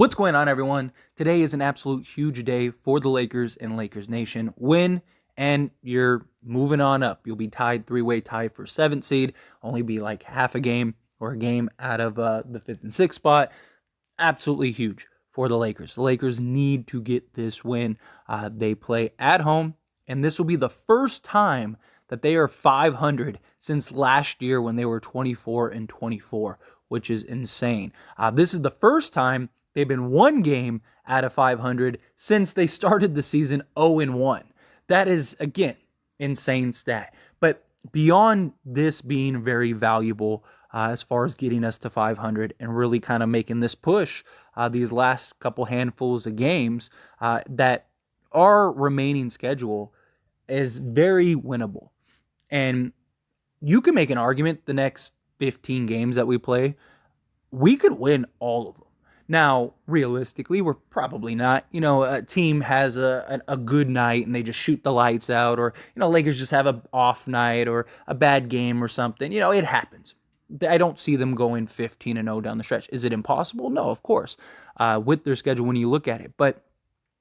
What's going on, everyone? Today is an absolute huge day for the Lakers and Lakers Nation. Win, and you're moving on up. You'll be tied, three-way tie for 7th seed, only be like half a game or a game out of the 5th and 6th spot. Absolutely huge for the Lakers. The Lakers need to get this win. They play at home, and this will be the first time that they are 500 since last year when they were 24-24, which is insane. This is the first time they've been one game out of 500 since they started the season 0-1. That is, again, insane stat. But beyond this being very valuable as far as getting us to 500 and really kind of making this push these last couple handfuls of games, that our remaining schedule is very winnable. And you can make an argument the next 15 games that we play, we could win all of them. Now, realistically, we're probably not. A team has a good night and they just shoot the lights out, or, Lakers just have an off night or a bad game or something. It happens. I don't see them going 15-0 down the stretch. Is it impossible? No, of course, with their schedule when you look at it. But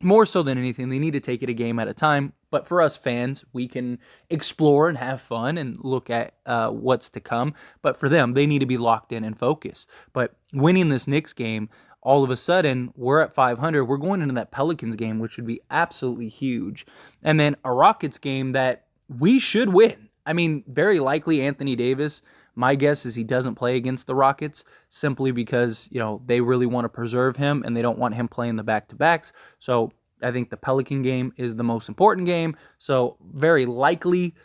more so than anything, they need to take it a game at a time. But for us fans, we can explore and have fun and look at what's to come. But for them, they need to be locked in and focused. But winning this Knicks game, all of a sudden, we're at 500. We're going into that Pelicans game, which would be absolutely huge. And then a Rockets game that we should win. I mean, very likely Anthony Davis. My guess is he doesn't play against the Rockets simply because, they really want to preserve him and they don't want him playing the back-to-backs. So I think the Pelican game is the most important game. So very likely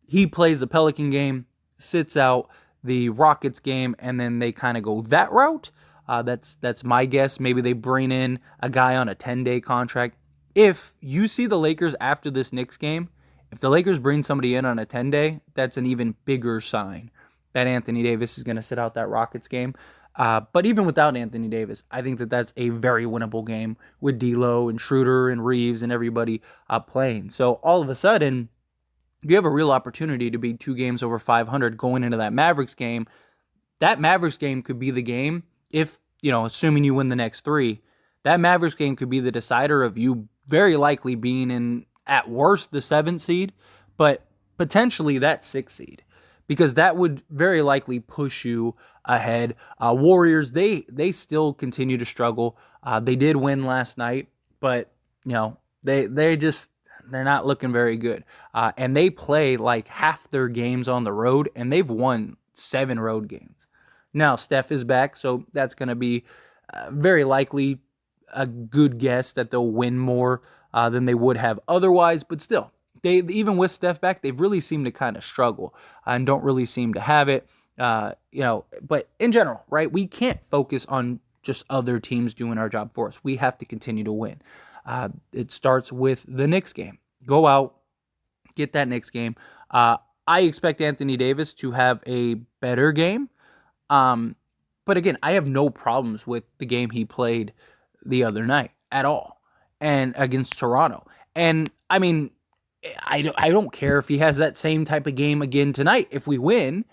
he plays the Pelican game, sits out the Rockets game, and then they kind of go that route. That's my guess. Maybe they bring in a guy on a 10-day contract. If you see the Lakers after this Knicks game, if the Lakers bring somebody in on a 10-day, that's an even bigger sign that Anthony Davis is going to sit out that Rockets game. But even without Anthony Davis, I think that that's a very winnable game with D'Lo and Schroeder and Reeves and everybody playing. So all of a sudden, you have a real opportunity to be 2 games over 500 going into that Mavericks game. That Mavericks game could be the game if, assuming you win the next 3, that Mavericks game could be the decider of you very likely being in, at worst, the 7th seed, but potentially that 6th seed. Because that would very likely push you ahead. Warriors, they still continue to struggle. They did win last night, but they're not looking very good. And they play like half their games on the road, and they've won 7 road games. Now Steph is back, so that's going to be very likely a good guess that they'll win more than they would have otherwise. But still, even with Steph back, they've really seemed to kind of struggle and don't really seem to have it. But in general, right, we can't focus on just other teams doing our job for us. We have to continue to win. It starts with the Knicks game. Go out, get that Knicks game. I expect Anthony Davis to have a better game. But again, I have no problems with the game he played the other night at all, and against Toronto. And I mean, I don't care if he has that same type of game again tonight if we win,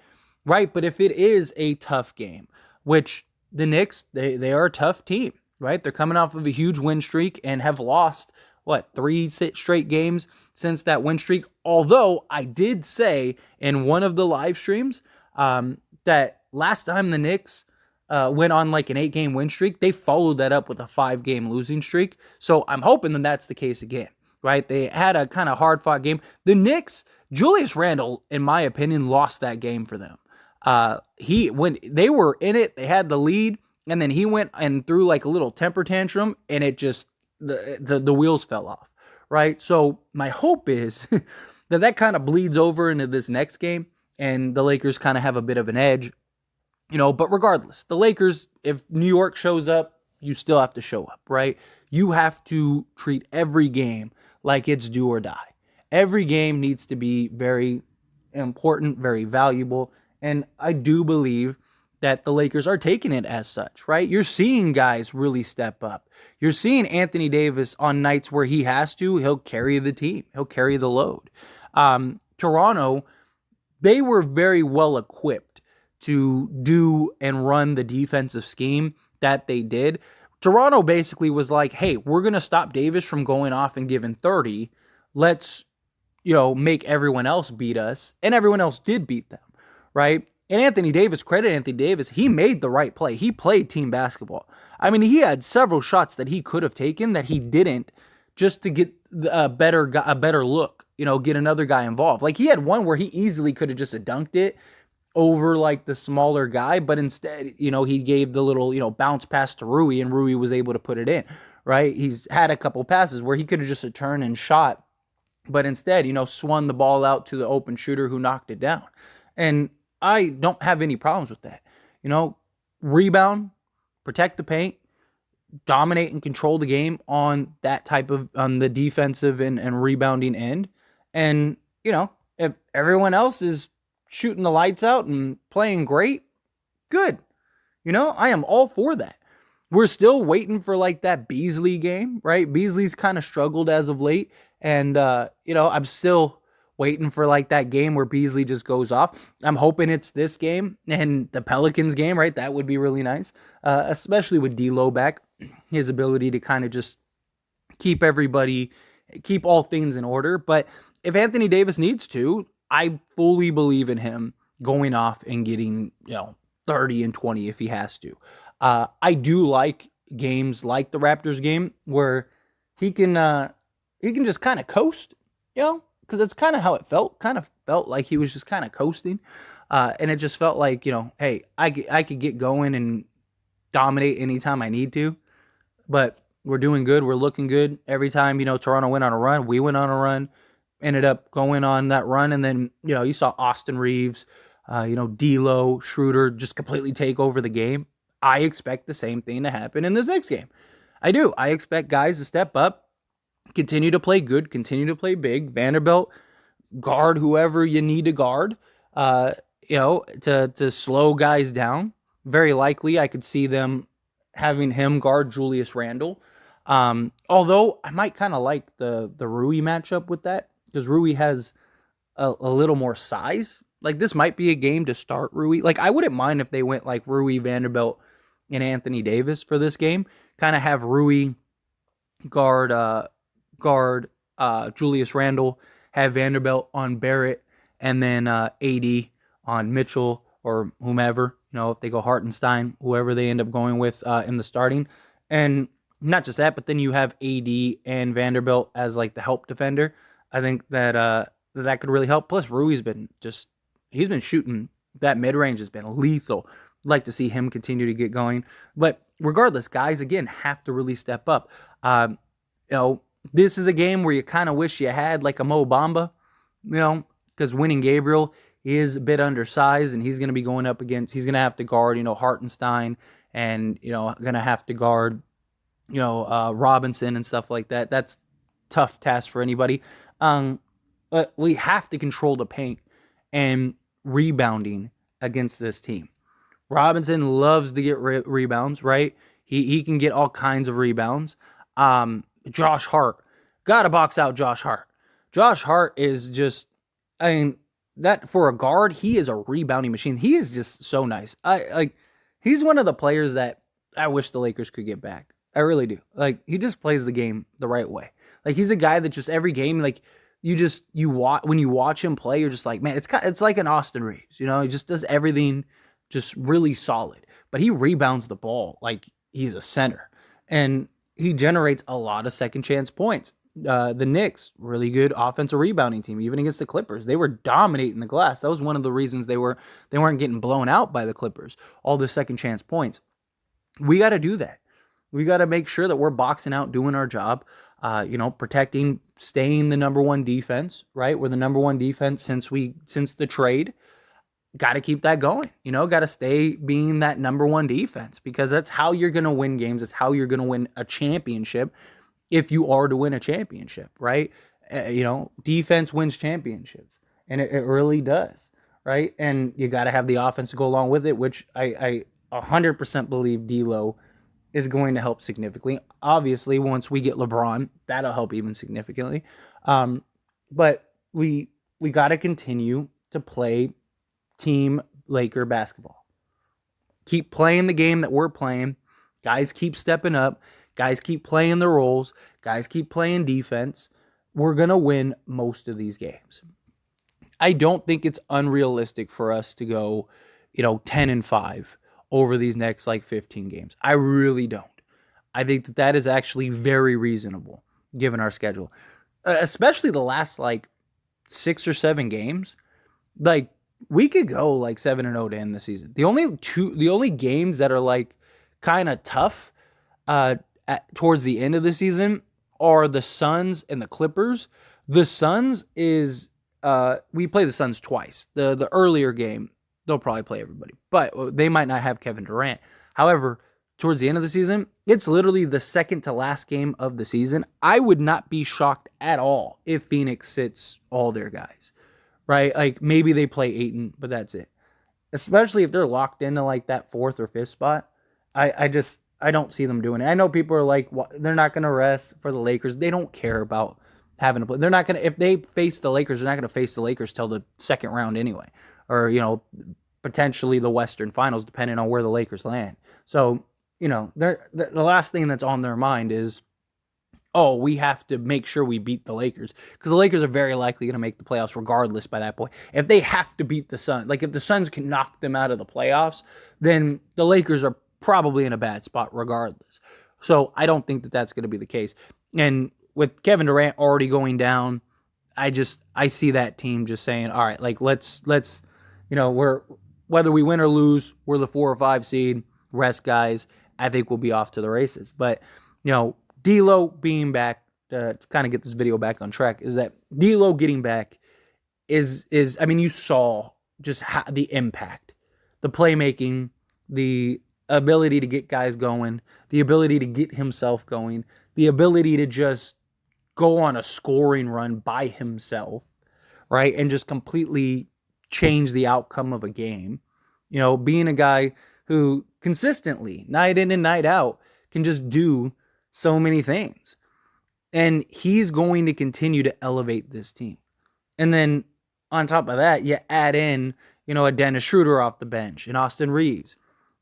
right? But if it is a tough game, which the Knicks, they are a tough team, right? They're coming off of a huge win streak and have lost, 3 straight games since that win streak. Although I did say in one of the live streams that last time the Knicks went on like an 8-game win streak, they followed that up with a 5-game losing streak. So I'm hoping that that's the case again. Right? They had a kind of hard-fought game. The Knicks, Julius Randle, in my opinion, lost that game for them. When they were in it, they had the lead, and then he went and threw like a little temper tantrum, and it just, the wheels fell off, right? So my hope is that kind of bleeds over into this next game, and the Lakers kind of have a bit of an edge. But regardless, the Lakers, if New York shows up, you still have to show up, right? You have to treat every game like it's do or die. Every game needs to be very important, very valuable, and I do believe that the Lakers are taking it as such, right? You're seeing guys really step up. You're seeing Anthony Davis on nights where he has to, he'll carry the team. He'll carry the load. Toronto, they were very well equipped to do and run the defensive scheme that they did. Toronto basically was like, hey, we're going to stop Davis from going off and giving 30. Let's, make everyone else beat us. And everyone else did beat them, right? And Anthony Davis, credit Anthony Davis, he made the right play. He played team basketball. I mean, he had several shots that he could have taken that he didn't, just to get a better look, get another guy involved. Like, he had one where he easily could have just dunked it over like the smaller guy, but instead, he gave the little, bounce pass to Rui, and Rui was able to put it in, right? He's had a couple passes where he could have just turned and shot, but instead, swung the ball out to the open shooter who knocked it down. And I don't have any problems with that. Rebound, protect the paint, dominate and control the game on that type of, on the defensive and rebounding end. And, if everyone else is shooting the lights out and playing great, good. I am all for that. We're still waiting for like that Beasley game, right? Beasley's kind of struggled as of late. And, I'm still waiting for like that game where Beasley just goes off. I'm hoping it's this game and the Pelicans game, right? That would be really nice, especially with D'Lo back. His ability to kind of just keep all things in order. But if Anthony Davis needs to, I fully believe in him going off and getting, 30 and 20 if he has to. I do like games like the Raptors game where he can just kind of coast, because that's kind of how it felt. Kind of felt like he was just kind of coasting. And it just felt like, hey, I could get going and dominate anytime I need to. But we're doing good. We're looking good. Every time, Toronto went on a run, we went on a run, ended up going on that run. And then, you saw Austin Reeves, D'Lo, Schroeder just completely take over the game. I expect the same thing to happen in this next game. I do. I expect guys to step up, continue to play good, continue to play big. Vanderbilt, guard whoever you need to guard, to slow guys down. Very likely I could see them having him guard Julius Randle. Although I might kind of like the Rui matchup with that, because Rui has a little more size. Like, this might be a game to start Rui. Like, I wouldn't mind if they went like Rui, Vanderbilt, and Anthony Davis for this game. Kind of have Rui guard Julius Randle, have Vanderbilt on Barrett, and then AD on Mitchell or whomever. If they go Hartenstein, whoever they end up going with in the starting. And not just that, but then you have AD and Vanderbilt as like the help defender. I think that that could really help. Plus, Rui's he's been shooting, that mid-range has been lethal. I'd like to see him continue to get going. But regardless, guys, again, have to really step up. This is a game where you kind of wish you had like a Mo Bamba, because winning Gabriel is a bit undersized, and he's going to be going up against, he's going to have to guard, Hartenstein, and, going to have to guard, Robinson and stuff like that. That's tough task for anybody. But we have to control the paint and rebounding against this team. Robinson loves to get rebounds, right? He can get all kinds of rebounds. Josh Hart. Got to box out Josh Hart. Josh Hart is just, that for a guard, he is a rebounding machine. He is just so nice. He's one of the players that I wish the Lakers could get back. I really do. Like, he just plays the game the right way. Like, he's a guy that just every game, like, you watch, when you watch him play, you're just like, man, it's like an Austin Reeves, he just does everything just really solid, but he rebounds the ball like he's a center, and he generates a lot of second chance points. The Knicks, really good offensive rebounding team, even against the Clippers. They were dominating the glass. That was one of the reasons they weren't getting blown out by the Clippers. All the second chance points. We got to do that. We got to make sure that we're boxing out, doing our job, protecting, staying the number one defense, right? We're the number one defense since the trade. Got to keep that going, got to stay being that number one defense, because that's how you're going to win games. It's how you're going to win a championship, if you are to win a championship, right? Defense wins championships, and it really does, right? And you got to have the offense to go along with it, which I 100% believe D'Lo is going to help significantly. Obviously, once we get LeBron, that'll help even significantly. But we got to continue to play team Laker basketball. Keep playing the game that we're playing. guys keep stepping up, guys keep playing the roles, guys keep playing defense, we're going to win most of these games. I don't think it's unrealistic for us to go, 10-5 over these next like 15 games. I really don't. I think that is actually very reasonable given our schedule, especially the last like 6 or 7 games. Like we could go like 7-0 to end the season. The only games that are like kind of tough towards the end of the season are the Suns and the Clippers. The Suns is we play the Suns twice. The earlier game, they'll probably play everybody, but they might not have Kevin Durant. However, towards the end of the season, it's literally the second to last game of the season. I would not be shocked at all if Phoenix sits all their guys, right? Like maybe they play Ayton, but that's it. Especially if they're locked into like that 4th or 5th spot. I don't see them doing it. I know people are like, they're not going to rest for the Lakers. They don't care about having to play. They're not going to, if they face the Lakers, they're not going to face the Lakers till the second round anyway. Or, potentially the Western Finals, depending on where the Lakers land. So, the last thing that's on their mind is, oh, we have to make sure we beat the Lakers. Because the Lakers are very likely going to make the playoffs regardless by that point. If they have to beat the Suns, like if the Suns can knock them out of the playoffs, then the Lakers are probably in a bad spot regardless. So I don't think that that's going to be the case. And with Kevin Durant already going down, I see that team just saying, all right, like let's we're, whether we win or lose, we're the 4 or 5 seed, rest guys. I think we'll be off to the races. But, D'Lo being back, to kind of get this video back on track, is that D'Lo getting back is I mean, you saw just the impact, the playmaking, the ability to get guys going, the ability to get himself going, the ability to just go on a scoring run by himself, right? And just completely change the outcome of a game. Being a guy who consistently, night in and night out, can just do so many things. And he's going to continue to elevate this team. And then on top of that, you add in, a Dennis Schroeder off the bench and Austin Reeves.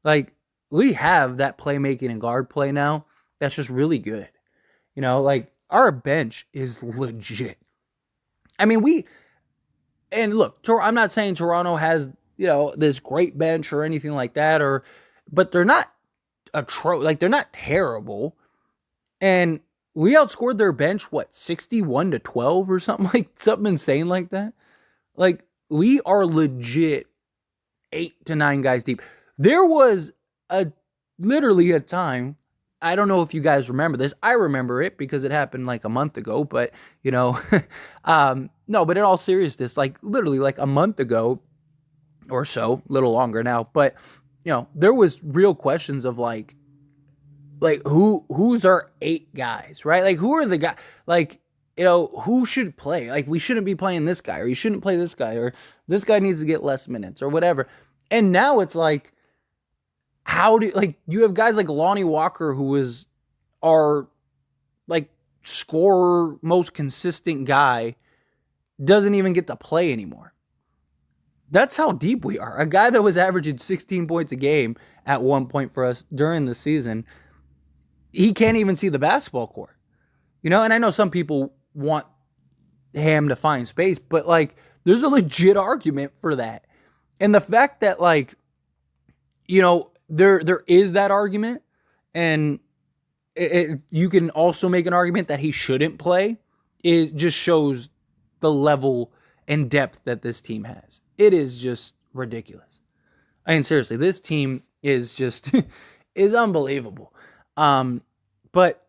Like, we have that playmaking and guard play now that's just really good. Like, our bench is legit. I mean, and look, I'm not saying Toronto has, this great bench or anything like that, but they're not they're not terrible. And we outscored their bench, 61-12 or something insane like that. Like, we are legit 8 to 9 guys deep. There was literally a time, I don't know if you guys remember this. I remember it because it happened like a month ago, but no, but in all seriousness, like literally like a month ago or so, a little longer now, but there was real questions of like who's our 8 guys, right? Like who are the guys, like, who should play? Like we shouldn't be playing this guy, or you shouldn't play this guy, or this guy needs to get less minutes or whatever. And now it's like, you have guys like Lonnie Walker, who was our like scorer, most consistent guy, doesn't even get to play anymore. That's how deep we are. A guy that was averaging 16 points a game at one point for us during the season, he can't even see the basketball court. And I know some people want him to find space, but like there's a legit argument for that. And the fact that like, there is that argument, and you can also make an argument that he shouldn't play. It just shows the level and depth that this team has. It is just ridiculous. I mean, seriously, this team is just is unbelievable. But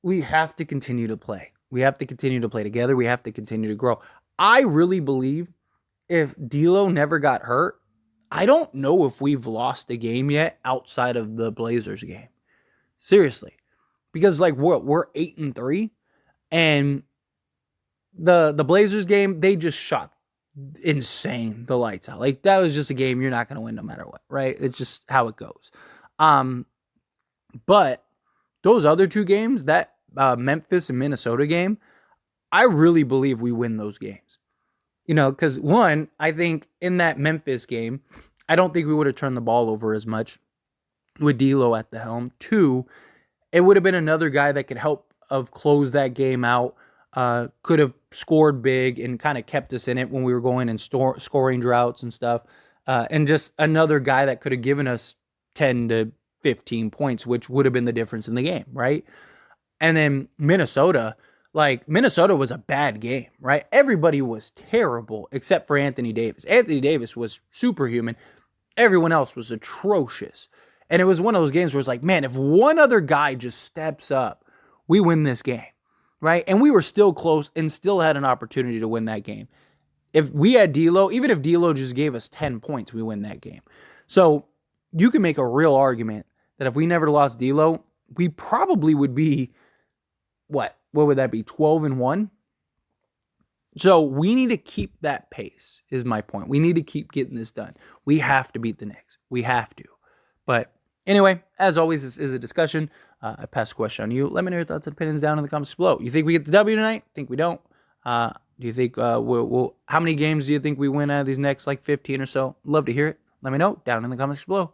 we have to continue to play. We have to continue to play together. We have to continue to grow. I really believe if D'Lo never got hurt, I don't know if we've lost a game yet outside of the Blazers game. Seriously. Because like we're 8-3, and the Blazers game, they just shot insane the lights out. Like that was just a game you're not going to win no matter what, right? It's just how it goes. But those other 2 games, that Memphis and Minnesota game, I really believe we win those games. Because one, I think in that Memphis game, I don't think we would have turned the ball over as much. with D'Lo at the helm. Two, it would have been another guy that could help of close that game out. Could have scored big and kind of kept us in it when we were going in scoring droughts and stuff. And just another guy that could have given us 10 to 15 points, which would have been the difference in the game, right? And then Minnesota, like Minnesota was a bad game, right? Everybody was terrible except for Anthony Davis. Anthony Davis was superhuman. Everyone else was atrocious. And it was one of those games where it's like, man, if one other guy just steps up, we win this game, right? And we were still close and still had an opportunity to win that game. If we had D'Lo, even if D'Lo just gave us 10 points, we win that game. So you can make a real argument that if we never lost D'Lo, we probably would be, what would that be, 12-1? So we need to keep that pace, is my point. We need to keep getting this done. We have to beat the Knicks. We have to. But anyway, as always, this is a discussion. I pass the question on you. Let me know your thoughts and opinions down in the comments below. You think we get the W tonight? Think we don't? Do you think we'll how many games do you think we win out of these next like 15 or so? Love to hear it. Let me know down in the comments below.